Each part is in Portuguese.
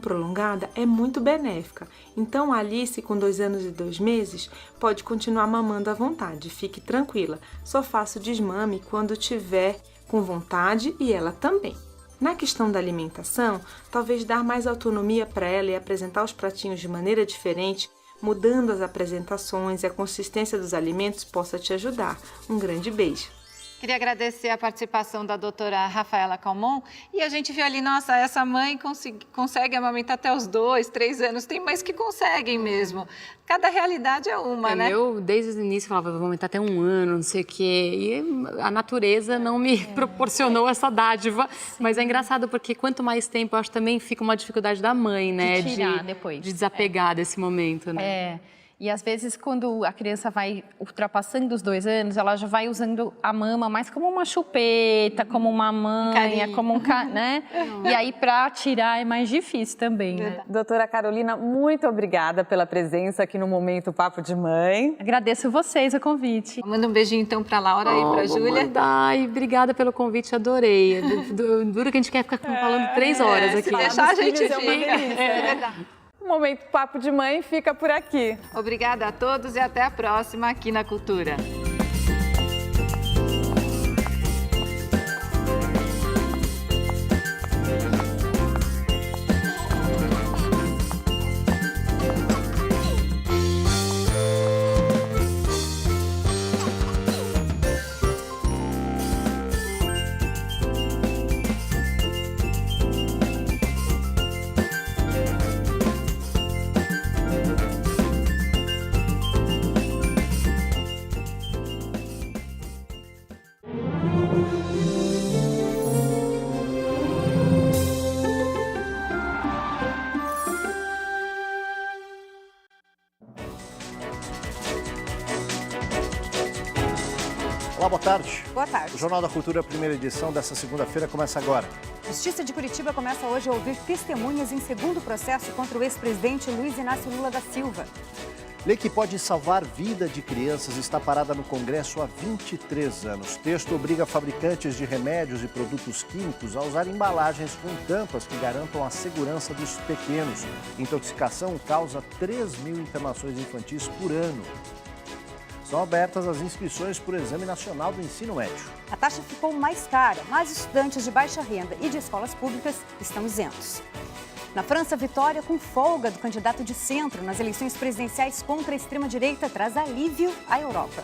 prolongada é muito benéfica. Então, a Alice, com 2 anos e 2 meses, pode continuar mamando à vontade. Fique tranquila. Só faça o desmame quando tiver com vontade e ela também. Na questão da alimentação, talvez dar mais autonomia para ela e apresentar os pratinhos de maneira diferente, mudando as apresentações e a consistência dos alimentos possa te ajudar. Um grande beijo! Queria agradecer a participação da doutora Rafaela Calmon. E a gente viu ali, nossa, essa mãe consegue amamentar até os 2, 3 anos. Tem mães que conseguem mesmo. Cada realidade é uma, né? Eu, desde o início, falava, vou amamentar até 1 ano, não sei o quê. E a natureza não me proporcionou essa dádiva. Sim. Mas é engraçado, porque quanto mais tempo, eu acho que também fica uma dificuldade da mãe, né? De tirar depois. De desapegar desse momento, né? E às vezes, quando a criança vai ultrapassando os 2 anos, ela já vai usando a mama mais como uma chupeta, como uma manha, como um né? E aí, para tirar, é mais difícil também, né? Doutora Carolina, muito obrigada pela presença aqui no Momento Papo de Mãe. Agradeço vocês o convite. Manda um beijinho, então, para Laura e para Júlia. Ai, obrigada pelo convite, adorei. Duro que a gente quer ficar falando 3 horas aqui. Se deixar, a gente fica. É verdade. O Momento Papo de Mãe fica por aqui. Obrigada a todos e até a próxima aqui na Cultura. Olá, boa tarde. Boa tarde. O Jornal da Cultura, primeira edição dessa segunda-feira, começa agora. Justiça de Curitiba começa hoje a ouvir testemunhas em segundo processo contra o ex-presidente Luiz Inácio Lula da Silva. Lei que pode salvar vida de crianças está parada no Congresso há 23 anos. Texto obriga fabricantes de remédios e produtos químicos a usar embalagens com tampas que garantam a segurança dos pequenos. Intoxicação causa 3.000 internações infantis por ano. São abertas as inscrições para o Exame Nacional do Ensino Médio. A taxa ficou mais cara, mas estudantes de baixa renda e de escolas públicas estão isentos. Na França, vitória com folga do candidato de centro nas eleições presidenciais contra a extrema-direita traz alívio à Europa.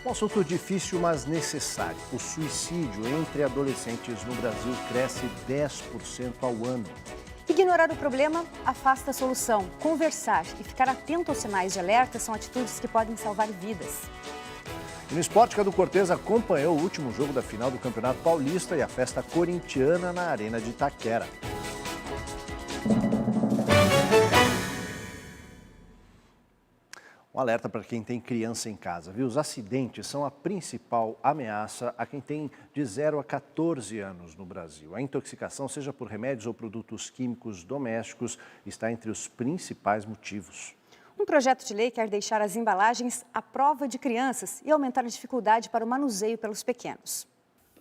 Um assunto difícil, mas necessário. O suicídio entre adolescentes no Brasil cresce 10% ao ano. Ignorar o problema afasta a solução. Conversar e ficar atento aos sinais de alerta são atitudes que podem salvar vidas. E no esporte, Cadu Cortez acompanhou o último jogo da final do Campeonato Paulista e a festa corintiana na Arena de Itaquera. Um alerta para quem tem criança em casa, viu? Os acidentes são a principal ameaça a quem tem de 0 a 14 anos no Brasil. A intoxicação, seja por remédios ou produtos químicos domésticos, está entre os principais motivos. Um projeto de lei quer deixar as embalagens à prova de crianças e aumentar a dificuldade para o manuseio pelos pequenos.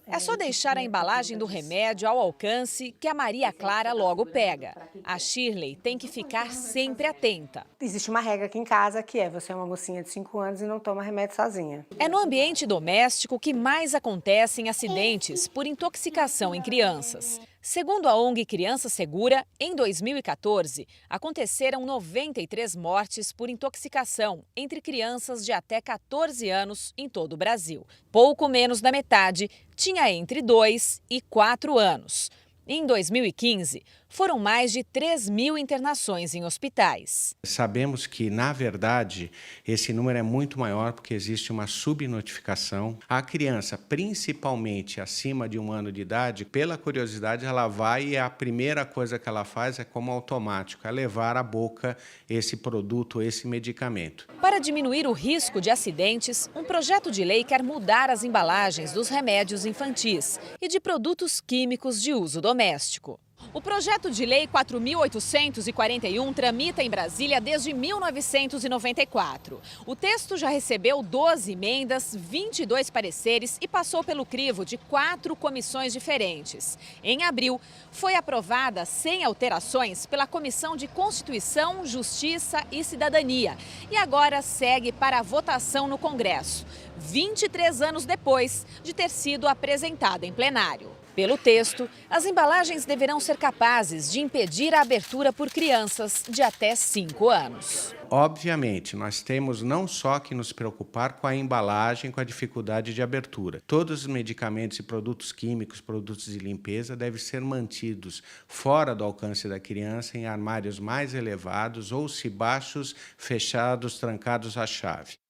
É só deixar a embalagem do remédio ao alcance que a Maria Clara logo pega. A Shirley tem que ficar sempre atenta. Existe uma regra aqui em casa que é: você é uma mocinha de 5 anos e não toma remédio sozinha. É no ambiente doméstico que mais acontecem acidentes por intoxicação em crianças. Segundo a ONG Criança Segura, em 2014, aconteceram 93 mortes por intoxicação entre crianças de até 14 anos em todo o Brasil. Pouco menos da metade tinha entre 2 e 4 anos. Em 2015, foram mais de 3.000 internações em hospitais. Sabemos que, na verdade, esse número é muito maior porque existe uma subnotificação. A criança, principalmente acima de 1 ano de idade, pela curiosidade, ela vai e a primeira coisa que ela faz é como automático, é levar à boca esse produto, esse medicamento. Para diminuir o risco de acidentes, um projeto de lei quer mudar as embalagens dos remédios infantis e de produtos químicos de uso doméstico. O projeto de lei 4.841 tramita em Brasília desde 1994. O texto já recebeu 12 emendas, 22 pareceres e passou pelo crivo de 4 comissões diferentes. Em abril, foi aprovada sem alterações pela Comissão de Constituição, Justiça e Cidadania e agora segue para a votação no Congresso, 23 anos depois de ter sido apresentada em plenário. Pelo texto, as embalagens deverão ser capazes de impedir a abertura por crianças de até 5 anos. Obviamente, nós temos não só que nos preocupar com a embalagem, com a dificuldade de abertura. Todos os medicamentos e produtos químicos, produtos de limpeza, devem ser mantidos fora do alcance da criança, em armários mais elevados ou, se baixos, fechados, trancados à chave.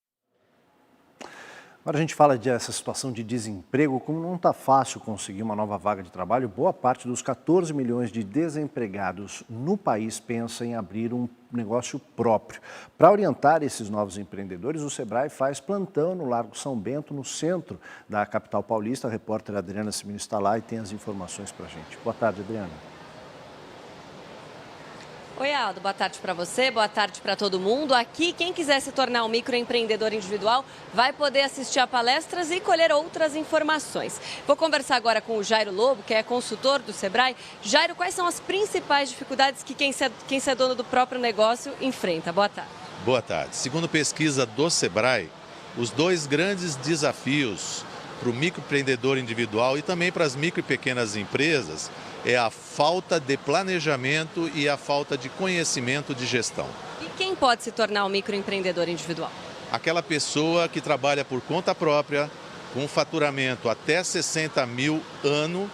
Agora a gente fala dessa situação de desemprego, como não está fácil conseguir uma nova vaga de trabalho, boa parte dos 14 milhões de desempregados no país pensa em abrir um negócio próprio. Para orientar esses novos empreendedores, o Sebrae faz plantão no Largo São Bento, no centro da capital paulista. A repórter Adriana Simino está lá e tem as informações para a gente. Boa tarde, Adriana. Oi, Aldo. Boa tarde para você, boa tarde para todo mundo. Aqui, quem quiser se tornar um microempreendedor individual vai poder assistir a palestras e colher outras informações. Vou conversar agora com o Jairo Lobo, que é consultor do Sebrae. Jairo, quais são as principais dificuldades que quem se é dono do próprio negócio enfrenta? Boa tarde. Boa tarde. Segundo pesquisa do Sebrae, os 2 grandes desafios para o microempreendedor individual e também para as micro e pequenas empresas é a falta de planejamento e a falta de conhecimento de gestão. E quem pode se tornar um microempreendedor individual? Aquela pessoa que trabalha por conta própria, com faturamento até 60 mil ano,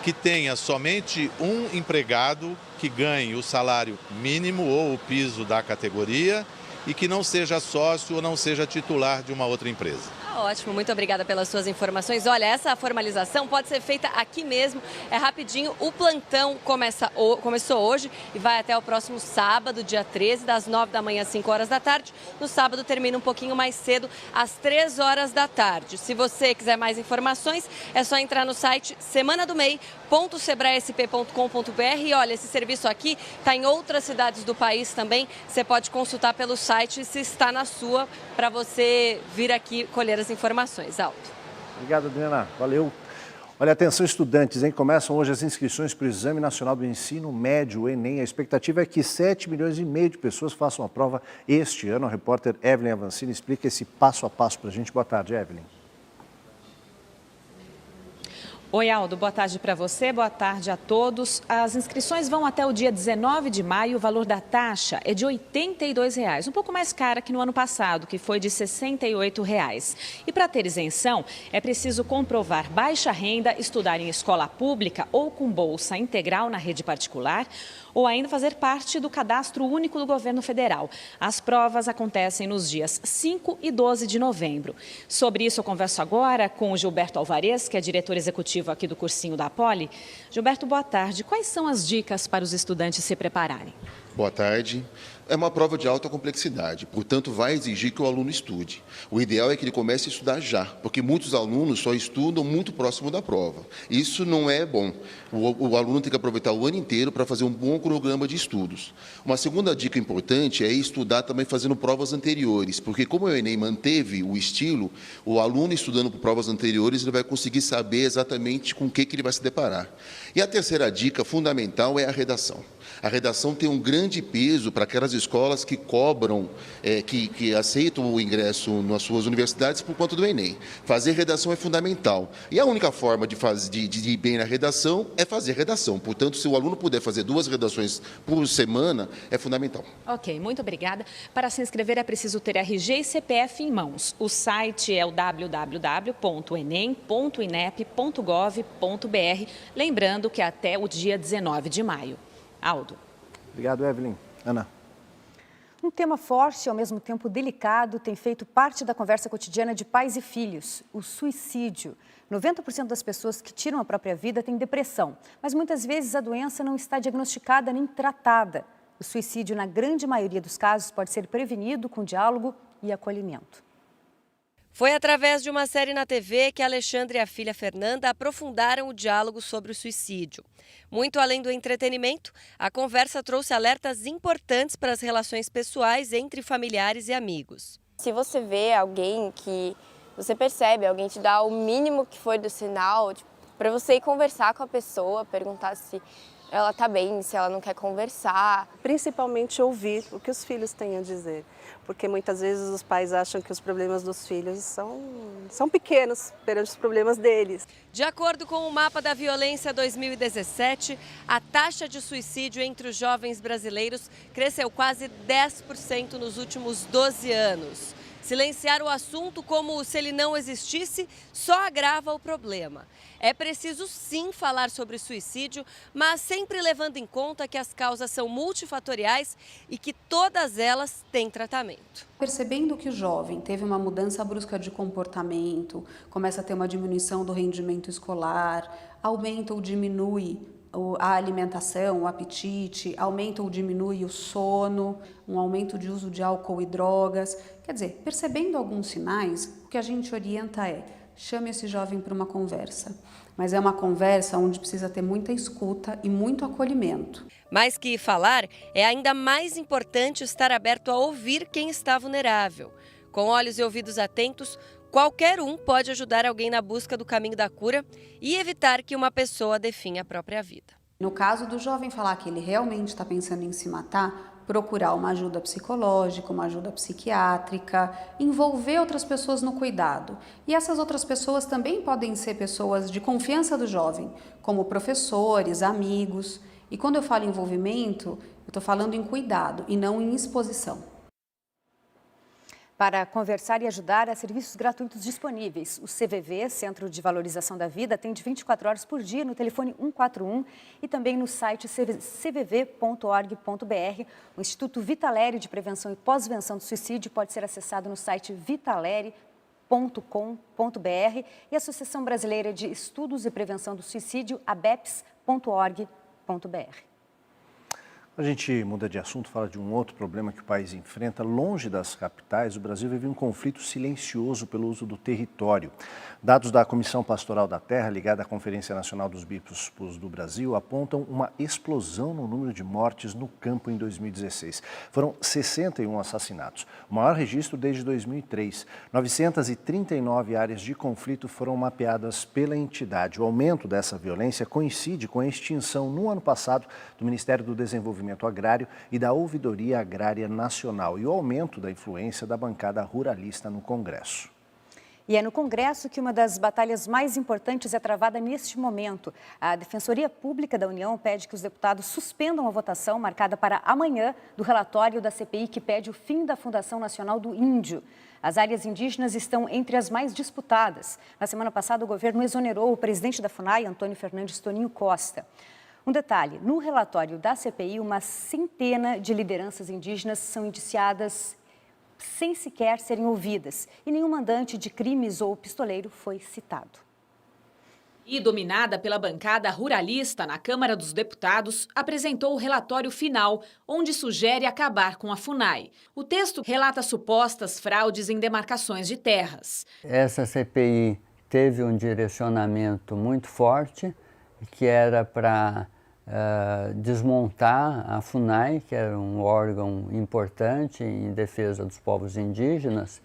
que tenha somente um empregado que ganhe o salário mínimo ou o piso da categoria e que não seja sócio ou não seja titular de uma outra empresa. Ótimo, muito obrigada pelas suas informações. Olha, essa formalização pode ser feita aqui mesmo, é rapidinho. O plantão começou hoje e vai até o próximo sábado, dia 13, das 9 da manhã às 5 horas da tarde. No sábado termina um pouquinho mais cedo, às 3 horas da tarde. Se você quiser mais informações, é só entrar no site semanadomei.sebraesp.com.br e olha, esse serviço aqui está em outras cidades do país também. Você pode consultar pelo site se está na sua, para você vir aqui colher as informações. Alto. Obrigado, Adriana. Valeu. Olha, atenção estudantes, hein? Começam hoje as inscrições para o Exame Nacional do Ensino Médio, o Enem. A expectativa é que 7,5 milhões de pessoas façam a prova este ano. A repórter Evelyn Avancini explica esse passo a passo para a gente. Boa tarde, Evelyn. Oi, Aldo. Boa tarde para você, boa tarde a todos. As inscrições vão até o dia 19 de maio. O valor da taxa é de R$ 82,00, um pouco mais cara que no ano passado, que foi de R$ 68,00. E para ter isenção, é preciso comprovar baixa renda, estudar em escola pública ou com bolsa integral na rede particular, ou ainda fazer parte do Cadastro Único do Governo Federal. As provas acontecem nos dias 5 e 12 de novembro. Sobre isso, eu converso agora com o Gilberto Alvarez, que é diretor executivo aqui do cursinho da Poli. Gilberto, boa tarde. Quais são as dicas para os estudantes se prepararem? Boa tarde. É uma prova de alta complexidade, portanto, vai exigir que o aluno estude. O ideal é que ele comece a estudar já, porque muitos alunos só estudam muito próximo da prova. Isso não é bom. O aluno tem que aproveitar o ano inteiro para fazer um bom cronograma de estudos. Uma segunda dica importante é estudar também fazendo provas anteriores, porque como o Enem manteve o estilo, o aluno estudando por provas anteriores, ele vai conseguir saber exatamente com o que ele vai se deparar. E a terceira dica fundamental é a redação. A redação tem um grande peso para aquelas escolas que cobram, que aceitam o ingresso nas suas universidades por conta do Enem. Fazer redação é fundamental. E a única forma de ir bem na redação é fazer redação. Portanto, se o aluno puder fazer 2 redações por semana, é fundamental. Ok, muito obrigada. Para se inscrever é preciso ter RG e CPF em mãos. O site é o www.enem.inep.gov.br. Lembrando que é até o dia 19 de maio. Aldo. Obrigado, Evelyn. Ana. Um tema forte e ao mesmo tempo delicado tem feito parte da conversa cotidiana de pais e filhos, o suicídio. 90% das pessoas que tiram a própria vida têm depressão, mas muitas vezes a doença não está diagnosticada nem tratada. O suicídio, na grande maioria dos casos, pode ser prevenido com diálogo e acolhimento. Foi através de uma série na TV que Alexandre e a filha Fernanda aprofundaram o diálogo sobre o suicídio. Muito além do entretenimento, a conversa trouxe alertas importantes para as relações pessoais entre familiares e amigos. Se você vê alguém que você percebe, alguém te dá o mínimo que for do sinal, para você ir conversar com a pessoa, perguntar se ela está bem, se ela não quer conversar. Principalmente ouvir o que os filhos têm a dizer, porque muitas vezes os pais acham que os problemas dos filhos são pequenos perante os problemas deles. De acordo com o Mapa da Violência 2017, a taxa de suicídio entre os jovens brasileiros cresceu quase 10% nos últimos 12 anos. Silenciar o assunto como se ele não existisse só agrava o problema. É preciso sim falar sobre suicídio, mas sempre levando em conta que as causas são multifatoriais e que todas elas têm tratamento. Percebendo que o jovem teve uma mudança brusca de comportamento, começa a ter uma diminuição do rendimento escolar, aumenta ou diminui a alimentação, o apetite, aumenta ou diminui o sono, um aumento de uso de álcool e drogas. Quer dizer, percebendo alguns sinais, o que a gente orienta é: chame esse jovem para uma conversa. Mas é uma conversa onde precisa ter muita escuta e muito acolhimento. Mais que falar, é ainda mais importante estar aberto a ouvir quem está vulnerável. Com olhos e ouvidos atentos, qualquer um pode ajudar alguém na busca do caminho da cura e evitar que uma pessoa definha a própria vida. No caso do jovem falar que ele realmente está pensando em se matar, procurar uma ajuda psicológica, uma ajuda psiquiátrica, envolver outras pessoas no cuidado. E essas outras pessoas também podem ser pessoas de confiança do jovem, como professores, amigos. E quando eu falo envolvimento, eu estou falando em cuidado e não em exposição. Para conversar e ajudar, há serviços gratuitos disponíveis. O CVV, Centro de Valorização da Vida, atende 24 horas por dia no telefone 141 e também no site cvv.org.br. O Instituto Vitaleri de Prevenção e Pós-Venção do Suicídio pode ser acessado no site vitaleri.com.br e a Associação Brasileira de Estudos e Prevenção do Suicídio, abeps.org.br. A gente muda de assunto, fala de um outro problema que o país enfrenta. Longe das capitais, o Brasil vive um conflito silencioso pelo uso do território. Dados da Comissão Pastoral da Terra, ligada à Conferência Nacional dos Bispos do Brasil, apontam uma explosão no número de mortes no campo em 2016. Foram 61 assassinatos, o maior registro desde 2003. 939 áreas de conflito foram mapeadas pela entidade. O aumento dessa violência coincide com a extinção, no ano passado, do Ministério do Desenvolvimento Agrário e da Ouvidoria Agrária Nacional e o aumento da influência da bancada ruralista no Congresso. E é no Congresso que uma das batalhas mais importantes é travada neste momento. A Defensoria Pública da União pede que os deputados suspendam a votação marcada para amanhã do relatório da CPI que pede o fim da Fundação Nacional do Índio. As áreas indígenas estão entre as mais disputadas. Na semana passada, o governo exonerou o presidente da FUNAI, Antônio Fernandes Toninho Costa. Um detalhe, no relatório da CPI, uma centena de lideranças indígenas são indiciadas sem sequer serem ouvidas e nenhum mandante de crimes ou pistoleiro foi citado. E dominada pela bancada ruralista na Câmara dos Deputados, apresentou o relatório final, onde sugere acabar com a FUNAI. O texto relata supostas fraudes em demarcações de terras. Essa CPI teve um direcionamento muito forte, que era para desmontar a FUNAI, que era um órgão importante em defesa dos povos indígenas,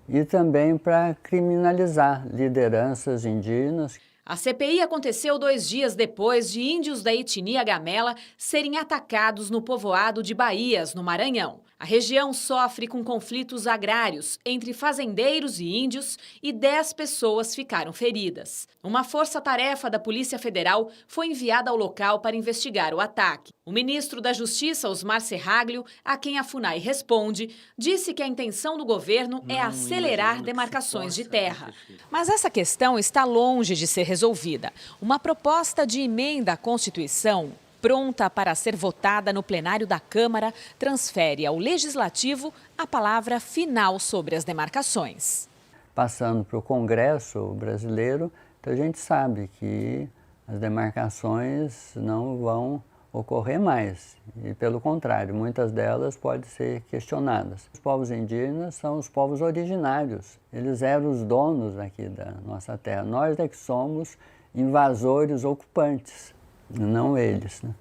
e também para criminalizar lideranças indígenas. A CPI aconteceu 2 dias depois de índios da etnia Gamela serem atacados no povoado de Bahias, no Maranhão. A região sofre com conflitos agrários entre fazendeiros e índios e 10 pessoas ficaram feridas. Uma força-tarefa da Polícia Federal foi enviada ao local para investigar o ataque. O ministro da Justiça, Osmar Serraglio, a quem a FUNAI responde, disse que a intenção do governo é acelerar demarcações de terra. Mas essa questão está longe de ser resolvida. Uma proposta de emenda à Constituição, pronta para ser votada no plenário da Câmara, transfere ao Legislativo a palavra final sobre as demarcações. Passando para o Congresso brasileiro, então a gente sabe que as demarcações não vão ocorrer mais. E, pelo contrário, muitas delas podem ser questionadas. Os povos indígenas são os povos originários. Eles eram os donos aqui da nossa terra. Nós é que somos invasores ocupantes, não eles, né?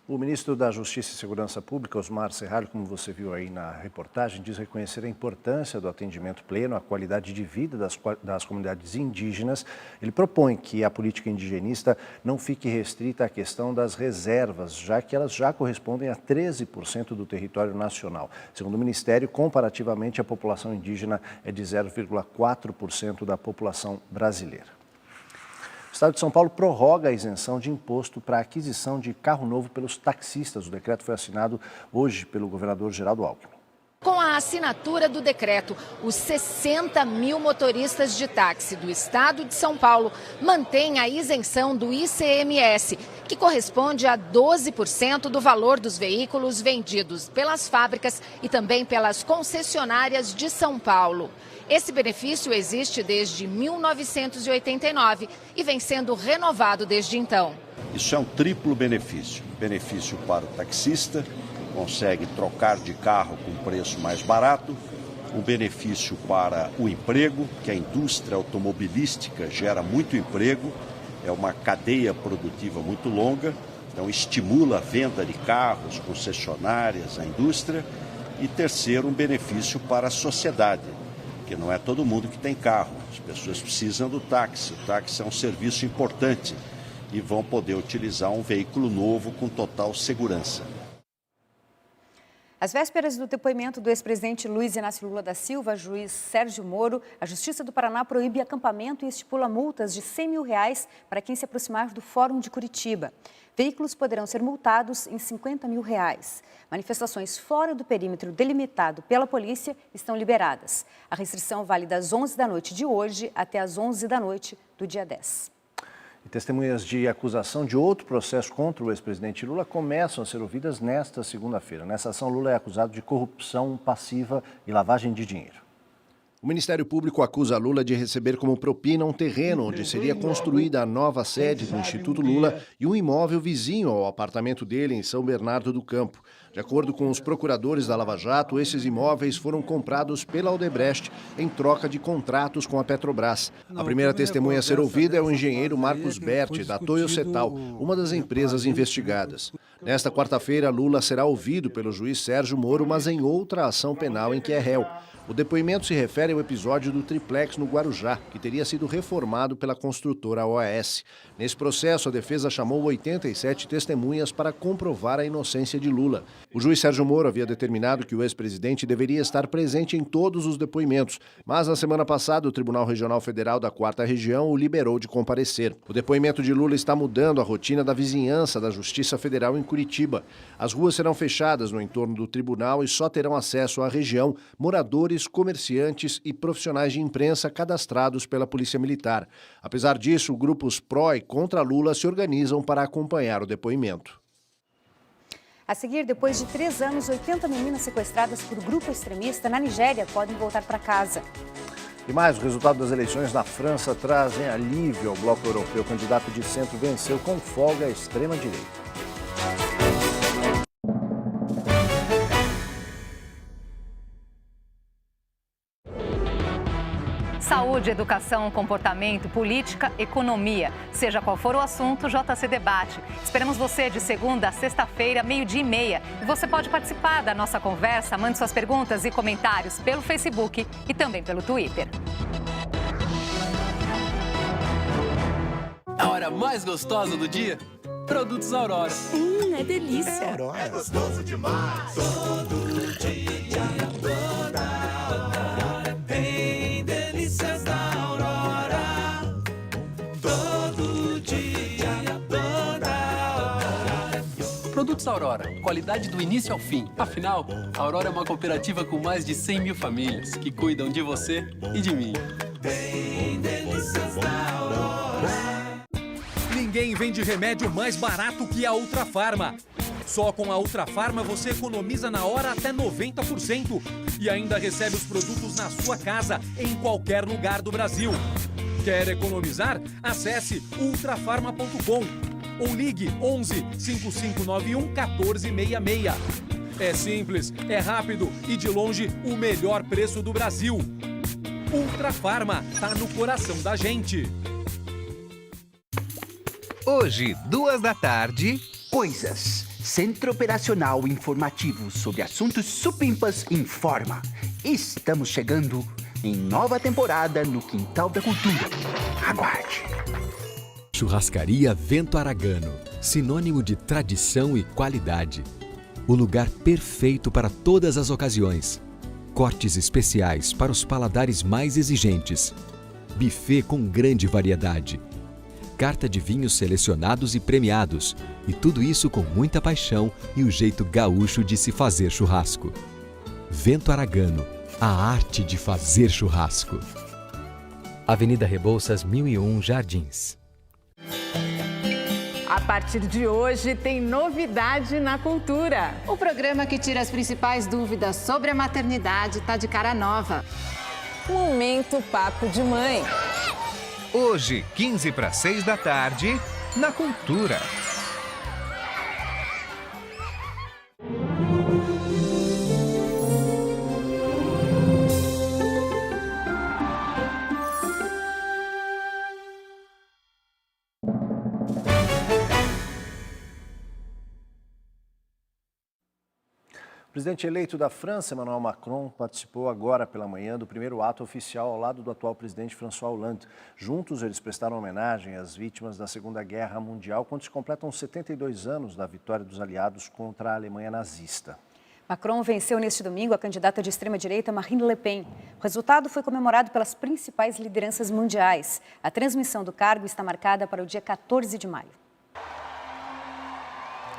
O ministro da Justiça e Segurança Pública, Osmar Serralho, como você viu aí na reportagem, diz reconhecer a importância do atendimento pleno, a qualidade de vida das comunidades indígenas. Ele propõe que a política indigenista não fique restrita à questão das reservas, já que elas já correspondem a 13% do território nacional. Segundo o Ministério, comparativamente, a população indígena é de 0,4% da população brasileira. O Estado de São Paulo prorroga a isenção de imposto para a aquisição de carro novo pelos taxistas. O decreto foi assinado hoje pelo governador Geraldo Alckmin. Com a assinatura do decreto, os 60 mil motoristas de táxi do Estado de São Paulo mantêm a isenção do ICMS, que corresponde a 12% do valor dos veículos vendidos pelas fábricas e também pelas concessionárias de São Paulo. Esse benefício existe desde 1989 e vem sendo renovado desde então. Isso é um triplo benefício. Benefício para o taxista, consegue trocar de carro com preço mais barato. Um benefício para o emprego, que a indústria automobilística gera muito emprego. É uma cadeia produtiva muito longa, então estimula a venda de carros, concessionárias, a indústria. E terceiro, um benefício para a sociedade, porque não é todo mundo que tem carro. As pessoas precisam do táxi. O táxi é um serviço importante e vão poder utilizar um veículo novo com total segurança. Às vésperas do depoimento do ex-presidente Luiz Inácio Lula da Silva, juiz Sérgio Moro, a Justiça do Paraná proíbe acampamento e estipula multas de R$100 mil para quem se aproximar do Fórum de Curitiba. Veículos poderão ser multados em R$50 mil. Manifestações fora do perímetro delimitado pela polícia estão liberadas. A restrição vale das 11 da noite de hoje até as 11 da noite do dia 10. E testemunhas de acusação de outro processo contra o ex-presidente Lula começam a ser ouvidas nesta segunda-feira. Nessa ação, Lula é acusado de corrupção passiva e lavagem de dinheiro. O Ministério Público acusa Lula de receber como propina um terreno onde seria construída a nova sede do Instituto Lula e um imóvel vizinho ao apartamento dele em São Bernardo do Campo. De acordo com os procuradores da Lava Jato, esses imóveis foram comprados pela Odebrecht em troca de contratos com a Petrobras. A primeira testemunha a ser ouvida é o engenheiro Marcos Berti, da Toyo Setal, uma das empresas investigadas. Nesta quarta-feira, Lula será ouvido pelo juiz Sérgio Moro, mas em outra ação penal em que é réu. O depoimento se refere ao episódio do triplex no Guarujá, que teria sido reformado pela construtora OAS. Nesse processo, a defesa chamou 87 testemunhas para comprovar a inocência de Lula. O juiz Sérgio Moro havia determinado que o ex-presidente deveria estar presente em todos os depoimentos, mas na semana passada o Tribunal Regional Federal da 4ª Região o liberou de comparecer. O depoimento de Lula está mudando a rotina da vizinhança da Justiça Federal em Curitiba. As ruas serão fechadas no entorno do tribunal e só terão acesso à região moradores, comerciantes e profissionais de imprensa cadastrados pela Polícia Militar. Apesar disso, grupos pró e contra Lula se organizam para acompanhar o depoimento. A seguir, depois de 3 anos, 80 meninas sequestradas por grupo extremista na Nigéria podem voltar para casa. E mais, o resultado das eleições na França trazem alívio ao bloco europeu. O candidato de centro venceu com folga a extrema-direita. Saúde, educação, comportamento, política, economia. Seja qual for o assunto, JC Debate. Esperamos você de segunda a sexta-feira, 12h30. E você pode participar da nossa conversa, mande suas perguntas e comentários pelo Facebook e também pelo Twitter. A hora mais gostosa do dia? Produtos Aurora. É delícia. É Aurora. É gostoso demais. Todo dia, toda hora. Tem delícias da Aurora. Todo dia, toda hora. Produtos Aurora. Qualidade do início ao fim. Afinal, a Aurora é uma cooperativa com mais de 100 mil famílias que cuidam de você e de mim. Tem delícias da Aurora. Ninguém vende remédio mais barato que a Ultrafarma. Só com a Ultrafarma você economiza na hora até 90% e ainda recebe os produtos na sua casa, em qualquer lugar do Brasil. Quer economizar? Acesse ultrafarma.com. ou ligue 11 5591 1466. É simples, é rápido e de longe o melhor preço do Brasil. Ultra Farma, tá no coração da gente. Hoje, 14h, Coisas. Centro Operacional Informativo sobre assuntos supimpas informa. Estamos chegando em nova temporada no Quintal da Cultura. Aguarde. Churrascaria Vento Aragano, sinônimo de tradição e qualidade. O lugar perfeito para todas as ocasiões. Cortes especiais para os paladares mais exigentes. Buffet com grande variedade. Carta de vinhos selecionados e premiados. E tudo isso com muita paixão e o jeito gaúcho de se fazer churrasco. Vento Aragano, a arte de fazer churrasco. Avenida Rebouças, 1001, Jardins. A partir de hoje tem novidade na cultura. O programa que tira as principais dúvidas sobre a maternidade está de cara nova. Momento Papo de Mãe. Hoje, 15h45, na Cultura. O presidente eleito da França, Emmanuel Macron, participou agora pela manhã do primeiro ato oficial ao lado do atual presidente François Hollande. Juntos, eles prestaram homenagem às vítimas da Segunda Guerra Mundial, quando se completam 72 anos da vitória dos aliados contra a Alemanha nazista. Macron venceu neste domingo a candidata de extrema-direita Marine Le Pen. O resultado foi comemorado pelas principais lideranças mundiais. A transmissão do cargo está marcada para o dia 14 de maio.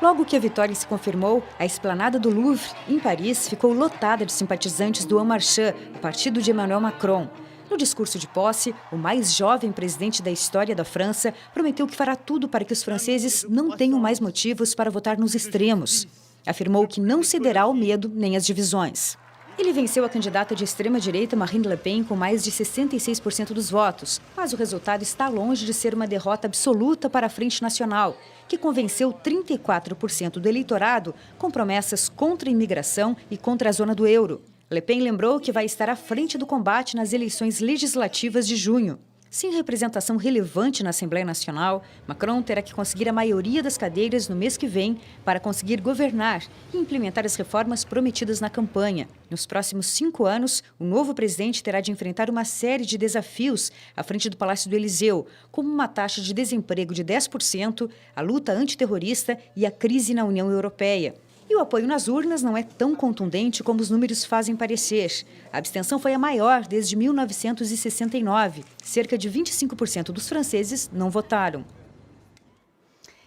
Logo que a vitória se confirmou, a esplanada do Louvre, em Paris, ficou lotada de simpatizantes do En Marche, o partido de Emmanuel Macron. No discurso de posse, o mais jovem presidente da história da França prometeu que fará tudo para que os franceses não tenham mais motivos para votar nos extremos. Afirmou que não cederá ao medo nem às divisões. Ele venceu a candidata de extrema-direita Marine Le Pen com mais de 66% dos votos, mas o resultado está longe de ser uma derrota absoluta para a Frente Nacional, que convenceu 34% do eleitorado com promessas contra a imigração e contra a zona do euro. Le Pen lembrou que vai estar à frente do combate nas eleições legislativas de junho. Sem representação relevante na Assembleia Nacional, Macron terá que conseguir a maioria das cadeiras no mês que vem para conseguir governar e implementar as reformas prometidas na campanha. Nos próximos 5 anos, o novo presidente terá de enfrentar uma série de desafios à frente do Palácio do Eliseu, como uma taxa de desemprego de 10%, a luta antiterrorista e a crise na União Europeia. E o apoio nas urnas não é tão contundente como os números fazem parecer. A abstenção foi a maior desde 1969. Cerca de 25% dos franceses não votaram.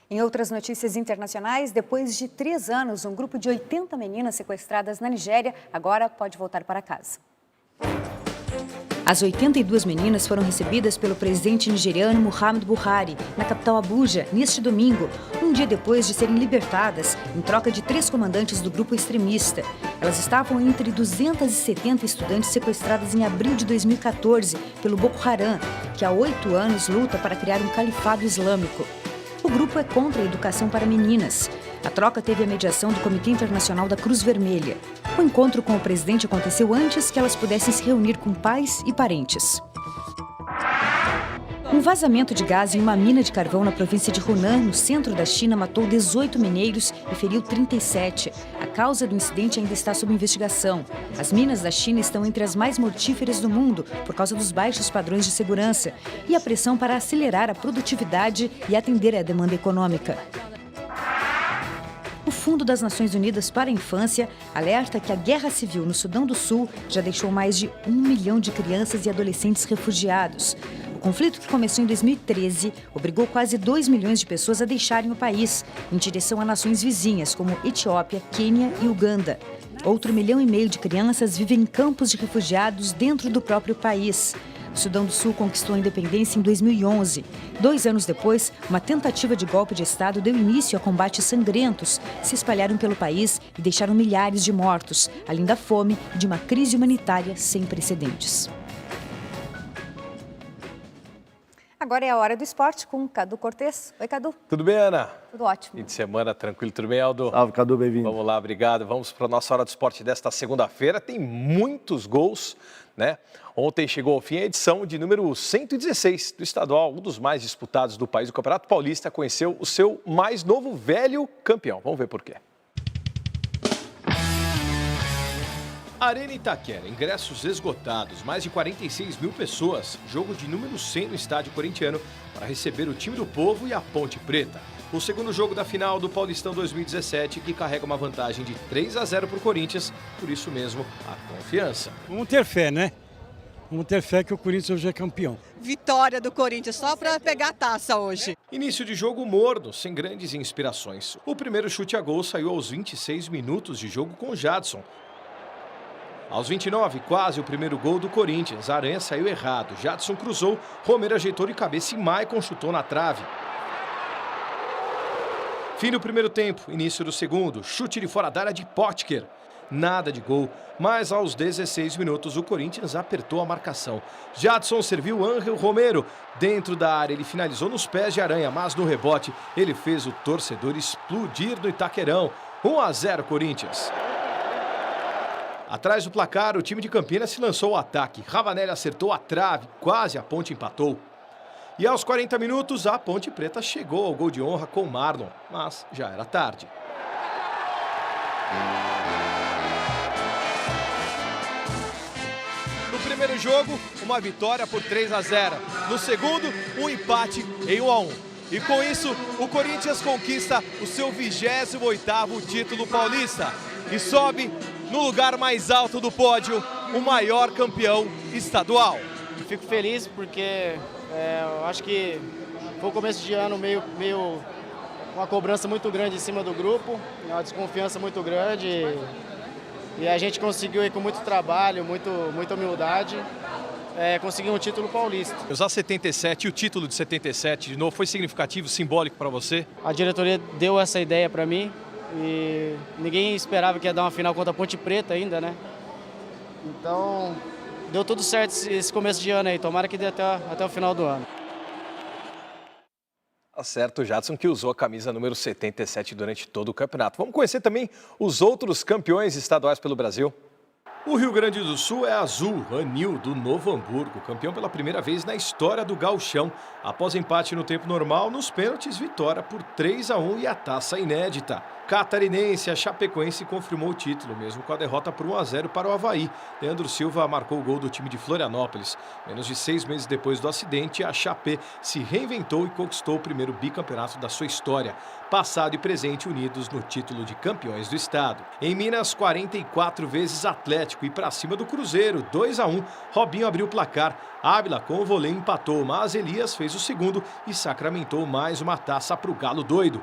Em outras notícias internacionais, depois de 3 anos, um grupo de 80 meninas sequestradas na Nigéria agora pode voltar para casa. As 82 meninas foram recebidas pelo presidente nigeriano Muhammadu Buhari, na capital Abuja, neste domingo, um dia depois de serem libertadas, em troca de 3 comandantes do grupo extremista. Elas estavam entre 270 estudantes sequestradas em abril de 2014 pelo Boko Haram, que há 8 anos luta para criar um califado islâmico. O grupo é contra a educação para meninas. A troca teve a mediação do Comitê Internacional da Cruz Vermelha. O encontro com o presidente aconteceu antes que elas pudessem se reunir com pais e parentes. Um vazamento de gás em uma mina de carvão na província de Hunan, no centro da China, matou 18 mineiros e feriu 37. A causa do incidente ainda está sob investigação. As minas da China estão entre as mais mortíferas do mundo por causa dos baixos padrões de segurança e a pressão para acelerar a produtividade e atender à demanda econômica. O Fundo das Nações Unidas para a Infância alerta que a guerra civil no Sudão do Sul já deixou mais de 1 milhão de crianças e adolescentes refugiados. O conflito, que começou em 2013, obrigou quase 2 milhões de pessoas a deixarem o país, em direção a nações vizinhas como Etiópia, Quênia e Uganda. Outro 1,5 milhão de crianças vivem em campos de refugiados dentro do próprio país. O Sudão do Sul conquistou a independência em 2011. 2 anos depois, uma tentativa de golpe de Estado deu início a combates sangrentos, que se espalharam pelo país e deixaram milhares de mortos, além da fome e de uma crise humanitária sem precedentes. Agora é a hora do esporte com Cadu Cortez. Oi, Cadu. Tudo bem, Ana? Tudo ótimo. Fim de semana tranquilo, tudo bem, Aldo? Salve, Cadu, bem-vindo. Vamos lá, obrigado. Vamos para a nossa hora do esporte desta segunda-feira. Tem muitos gols, né? Ontem chegou ao fim a edição de número 116 do estadual, um dos mais disputados do país. O Campeonato Paulista conheceu o seu mais novo velho campeão. Vamos ver por quê. Arena Itaquera, ingressos esgotados, mais de 46 mil pessoas, jogo de número 100 no estádio corintiano para receber o time do Povo e a Ponte Preta. O segundo jogo da final do Paulistão 2017, que carrega uma vantagem de 3-0 para o Corinthians, por isso mesmo a confiança. Vamos ter fé, né? Vamos ter fé que o Corinthians hoje é campeão. Vitória do Corinthians, só para pegar a taça hoje. Início de jogo morno, sem grandes inspirações. O primeiro chute a gol saiu aos 26 minutos de jogo com Jadson. Aos 29, quase o primeiro gol do Corinthians. Aranha saiu errado. Jadson cruzou, Romero ajeitou de cabeça e Maicon chutou na trave. Fim do primeiro tempo, início do segundo. Chute de fora da área de Potker. Nada de gol, mas aos 16 minutos o Corinthians apertou a marcação. Jadson serviu Ángel Romero. Dentro da área ele finalizou nos pés de Aranha, mas no rebote ele fez o torcedor explodir no Itaquerão. 1-0 Corinthians. Atrás do placar, o time de Campinas se lançou ao ataque. Ravanelli acertou a trave, quase a Ponte empatou. E aos 40 minutos, a Ponte Preta chegou ao gol de honra com Marlon, mas já era tarde. No primeiro jogo, uma vitória por 3-0. No segundo, um empate em 1-1. E com isso, o Corinthians conquista o seu 28º título paulista e sobe no lugar mais alto do pódio, o maior campeão estadual. Fico feliz porque eu acho que foi um começo de ano meio uma cobrança muito grande em cima do grupo, uma desconfiança muito grande e a gente conseguiu aí com muito trabalho, muita humildade, conseguir um título paulista. Usar 77 e o título de 77 de novo foi significativo, simbólico para você? A diretoria deu essa ideia para mim. E ninguém esperava que ia dar uma final contra a Ponte Preta ainda, né? Então, deu tudo certo esse começo de ano aí. Tomara que dê até o final do ano. Tá certo, o Jadson que usou a camisa número 77 durante todo o campeonato. Vamos conhecer também os outros campeões estaduais pelo Brasil. O Rio Grande do Sul é azul, Anil, do Novo Hamburgo, campeão pela primeira vez na história do Gauchão. Após empate no tempo normal, nos pênaltis, vitória por 3-1 e a taça inédita. Catarinense, a Chapecoense confirmou o título, mesmo com a derrota por 1-0 para o Avaí. Leandro Silva marcou o gol do time de Florianópolis. Menos de 6 meses depois do acidente, a Chape se reinventou e conquistou o primeiro bicampeonato da sua história. Passado e presente unidos no título de campeões do estado. Em Minas, 44 vezes Atlético e para cima do Cruzeiro, 2-1. Robinho abriu o placar. Ávila com o vôlei empatou, mas Elias fez o segundo e sacramentou mais uma taça para o Galo doido.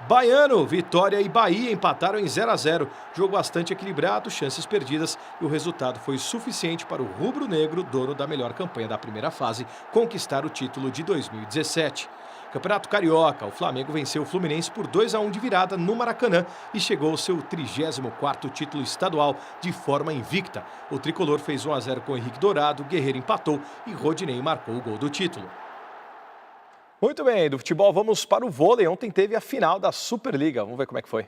Baiano, Vitória e Bahia empataram em 0-0. Jogo bastante equilibrado, chances perdidas e o resultado foi suficiente para o rubro-negro, dono da melhor campanha da primeira fase, conquistar o título de 2017. Campeonato Carioca, o Flamengo venceu o Fluminense por 2-1 de virada no Maracanã e chegou ao seu 34º título estadual de forma invicta. O tricolor fez 1-0 com Henrique Dourado, Guerreiro empatou e Rodinei marcou o gol do título. Muito bem, do futebol vamos para o vôlei. Ontem teve a final da Superliga. Vamos ver como é que foi.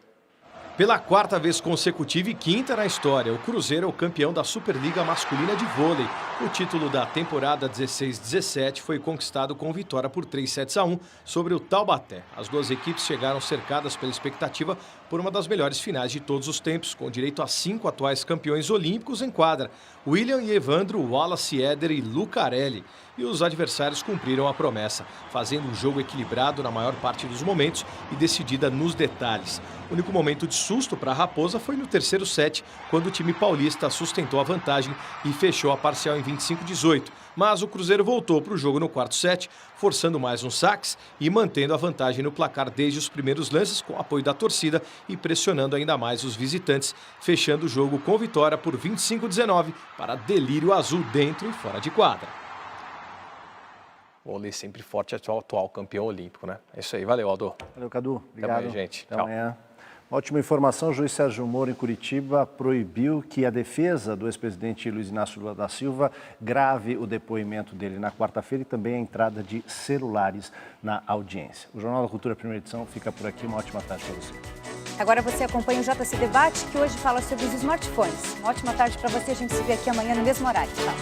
Pela quarta vez consecutiva e quinta na história, o Cruzeiro é o campeão da Superliga Masculina de Vôlei. O título da temporada 16-17 foi conquistado com vitória por 3-1 sobre o Taubaté. As duas equipes chegaram cercadas pela expectativa por uma das melhores finais de todos os tempos, com direito a 5 atuais campeões olímpicos em quadra: William e Evandro, Wallace Eder e Lucarelli. E os adversários cumpriram a promessa, fazendo um jogo equilibrado na maior parte dos momentos e decidida nos detalhes. O único momento de susto para a Raposa foi no terceiro set, quando o time paulista sustentou a vantagem e fechou a parcial em 25-18. Mas o Cruzeiro voltou para o jogo no quarto set, forçando mais uns saques e mantendo a vantagem no placar desde os primeiros lances, com apoio da torcida e pressionando ainda mais os visitantes, fechando o jogo com vitória por 25-19 para Delírio Azul dentro e fora de quadra. Vôlei sempre forte, atual campeão olímpico, né? É isso aí, valeu, Aldo. Valeu, Cadu. Obrigado. Até mais, gente. Até Tchau. amanhã. Ótima informação, o juiz Sérgio Moro, em Curitiba, proibiu que a defesa do ex-presidente Luiz Inácio Lula da Silva grave o depoimento dele na quarta-feira e também a entrada de celulares na audiência. O Jornal da Cultura, primeira edição, fica por aqui. Uma ótima tarde para você. Agora você acompanha o JC Debate, que hoje fala sobre os smartphones. Uma ótima tarde para você, a gente se vê aqui amanhã no mesmo horário. Tchau.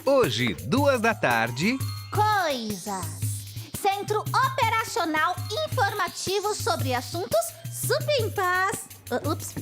Hoje, 2 da tarde... Coisas. Centro Operacional Informativo sobre Assuntos Supimpas. Ups.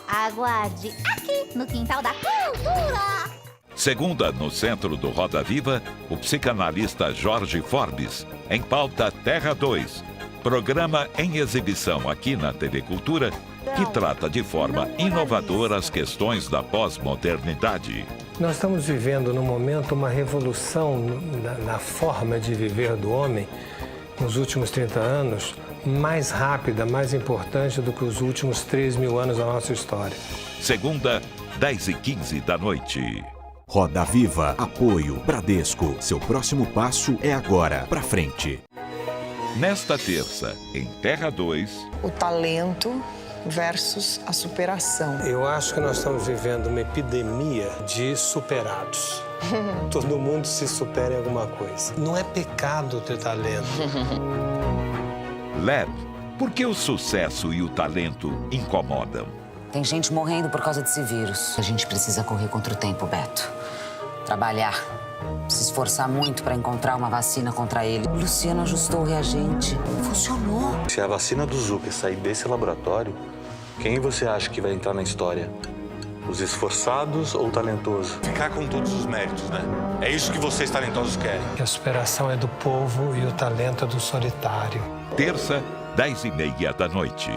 Aguarde aqui no Quintal da Cultura. Segunda, no centro do Roda Viva, o psicanalista Jorge Forbes, em pauta Terra 2. Programa em exibição aqui na TV Cultura, que trata de forma inovadora as questões da pós-modernidade. Nós estamos vivendo, no momento, uma revolução na forma de viver do homem, nos últimos 30 anos, mais rápida, mais importante do que os últimos 3.000 anos da nossa história. Segunda, 10h15 da noite. Roda Viva, apoio Bradesco. Seu próximo passo é agora, pra frente. Nesta terça, em Terra 2... O talento versus a superação. Eu acho que nós estamos vivendo uma epidemia de superados. Todo mundo se supera em alguma coisa. Não é pecado ter talento. LED, por que o sucesso e o talento incomodam? Tem gente morrendo por causa desse vírus. A gente precisa correr contra o tempo, Beto. Trabalhar. Se esforçar muito para encontrar uma vacina contra ele. O Luciano ajustou o reagente. Funcionou. Se a vacina do Zucker sair desse laboratório, quem você acha que vai entrar na história? Os esforçados ou o talentoso? Ficar com todos os méritos, né? É isso que vocês talentosos querem. A superação é do povo e o talento é do solitário. Terça, 10h30 da noite.